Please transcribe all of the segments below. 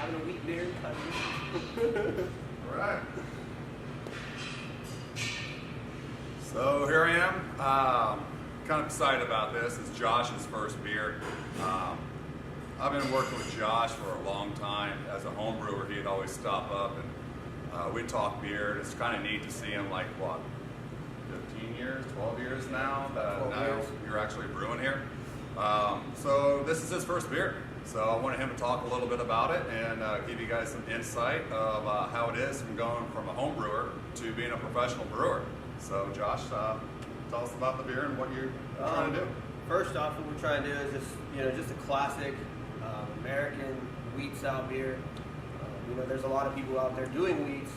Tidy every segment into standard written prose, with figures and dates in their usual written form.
having a wheat beer. All right. So here I am. Kind of excited about this. It's Josh's first beer. I've been working with Josh for a long time. As a home brewer, he'd always stop up and we'd talk beer. It's kind of neat to see him, like, what, 15 years, 12 years now that now you're actually brewing here. So this is his first beer. So I wanted him to talk a little bit about it and give you guys some insight of how it is from going from a home brewer to being a professional brewer. So Josh, tell us about the beer and what you're trying to do. First off, what we're trying to do is just a classic American wheat style beer. There's a lot of people out there doing wheats,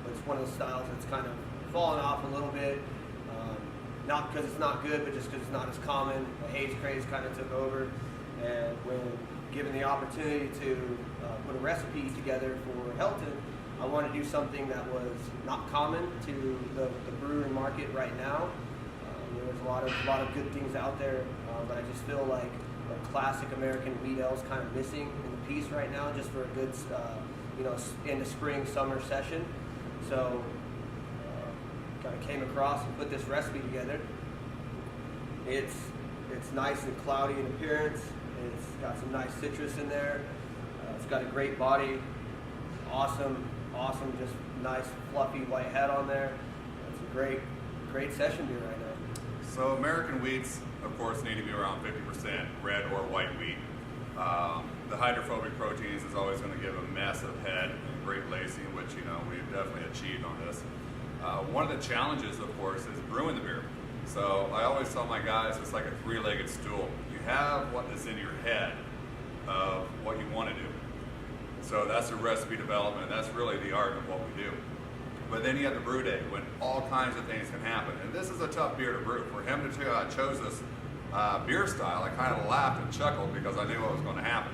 but it's one of the styles that's kind of fallen off a little bit. Not because it's not good, but just because it's not as common. The haze craze kind of took over, and when given the opportunity to put a recipe together for Helton, I wanted to do something that was not common to the brewing market right now. There's a lot of good things out there, but I just feel like a classic American wheat ale is kind of missing in the piece right now, just for a good, into spring, summer session. So, kind of came across and put this recipe together. It's nice and cloudy in appearance. It's got some nice citrus in there. It's got a great body. Awesome, just nice fluffy white head on there. It's a great session beer right now. So American wheats, of course, need to be around 50% red or white wheat. The hydrophobic proteins is always going to give a massive head and great lacing, which we've definitely achieved on this. One of the challenges, of course, is brewing the beer. So I always tell my guys it's like a three-legged stool. You have what is in your head of what you want to do. So that's the recipe development. That's really the art of what we do. But then you have the brew day when all kinds of things can happen. And this is a tough beer to brew. For him to chose this beer style, I kind of laughed and chuckled because I knew what was going to happen.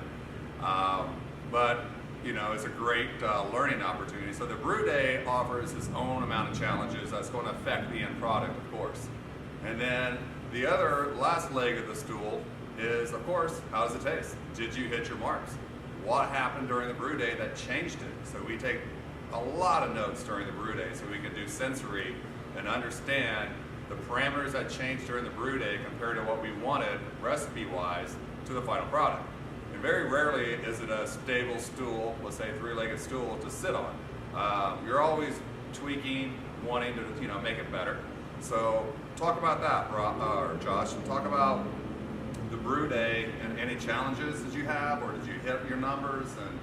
But it's a great learning opportunity. So the brew day offers its own amount of challenges that's going to affect the end product, of course. And then the other last leg of the stool is, of course, how does it taste? Did you hit your marks? What happened during the brew day that changed it? So we take a lot of notes during the brew day so we can do sensory and understand the parameters that changed during the brew day compared to what we wanted recipe-wise to the final product. And very rarely is it a stable stool, let's say three-legged stool, to sit on. You're always tweaking, wanting to make it better. So talk about that, Josh, and talk about the brew day and any challenges that you have, or did you hit your numbers, and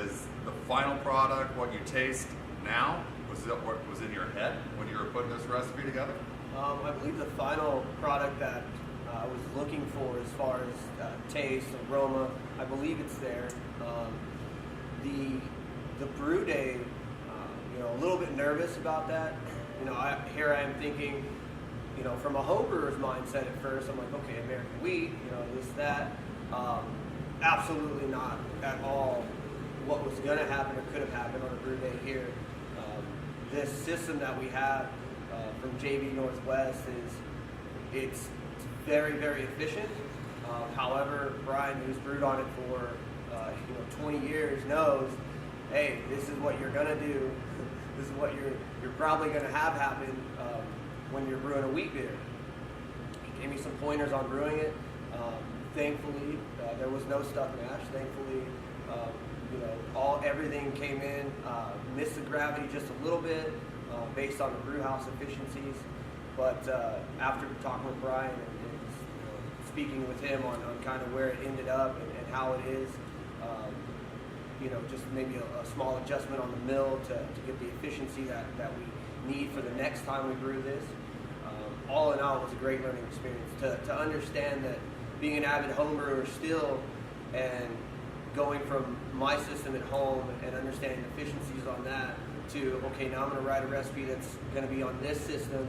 is the final product what you taste now? Was it what was in your head when you were putting this recipe together? I believe the final product that I was looking for as far as taste, aroma, I believe it's there. The brew day, a little bit nervous about that. Here I am thinking, from a home brewer's mindset at first, I'm like, okay, American wheat, this, that. Absolutely not at all what was going to happen or could have happened on a brew day here. This system that we have from JV Northwest it's very, very efficient. However, Brian, who's brewed on it for 20 years, knows, hey, this is what you're going to do. This is what you're probably going to have happen when you're brewing a wheat beer. He gave me some pointers on brewing it. Thankfully, there was no stuck mash. Thankfully, everything came in, missed the gravity just a little bit based on the brew house efficiencies. But after talking with Brian and speaking with him on kind of where it ended up and how it is, just maybe a small adjustment on the mill to get the efficiency that we need for the next time we brew this. All in all, it was a great learning experience to understand that being an avid home brewer still and going from my system at home and understanding efficiencies on that to, okay, now I'm going to write a recipe that's going to be on this system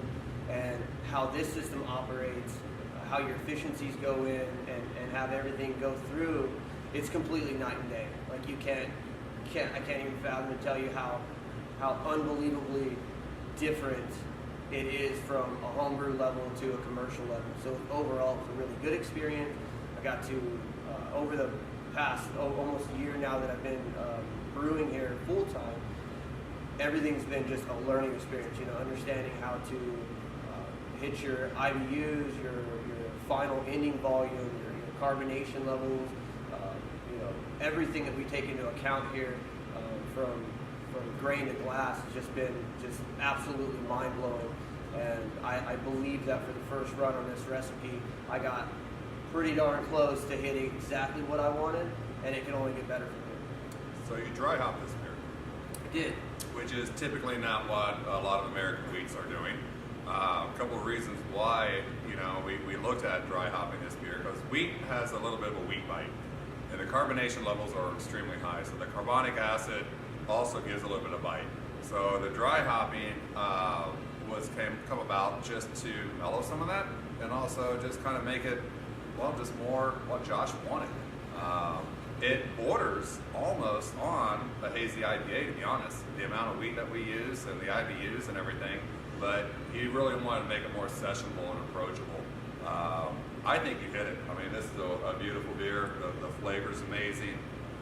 and how this system operates, how your efficiencies go in and have everything go through. It's completely night and day. Like I can't even fathom to tell you how unbelievably different it is from a homebrew level to a commercial level. So overall, it was a really good experience. I got to, over the past almost a year now that I've been brewing here full time, everything's been just a learning experience. You know, understanding how to hit your IBUs, your final ending volume, your carbonation levels. You know, everything that we take into account here, from grain to glass, has just been absolutely mind blowing. And I believe that for the first run on this recipe, I got pretty darn close to hitting exactly what I wanted, and it can only get better from here. So you dry hop this beer, I did. which is typically not what a lot of American wheats are doing. A couple of reasons why, you know, we looked at dry hopping this beer, because wheat has a little bit of a wheat bite, and the carbonation levels are extremely high. So the carbonic acid also gives a little bit of bite. So the dry hopping come about just to mellow some of that, and also just kind of make it, well, just more what Josh wanted. It borders almost on a hazy IPA, to be honest, the amount of wheat that we use and the IBUs and everything, but he really wanted to make it more sessionable and approachable. I think you hit it. I mean, this is a beautiful beer. The flavor's amazing.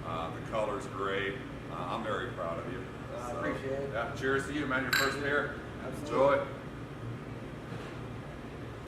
The color's great. I'm very proud of you. I appreciate it. Yeah, cheers to you, man. Your first beer. Absolutely. Enjoy.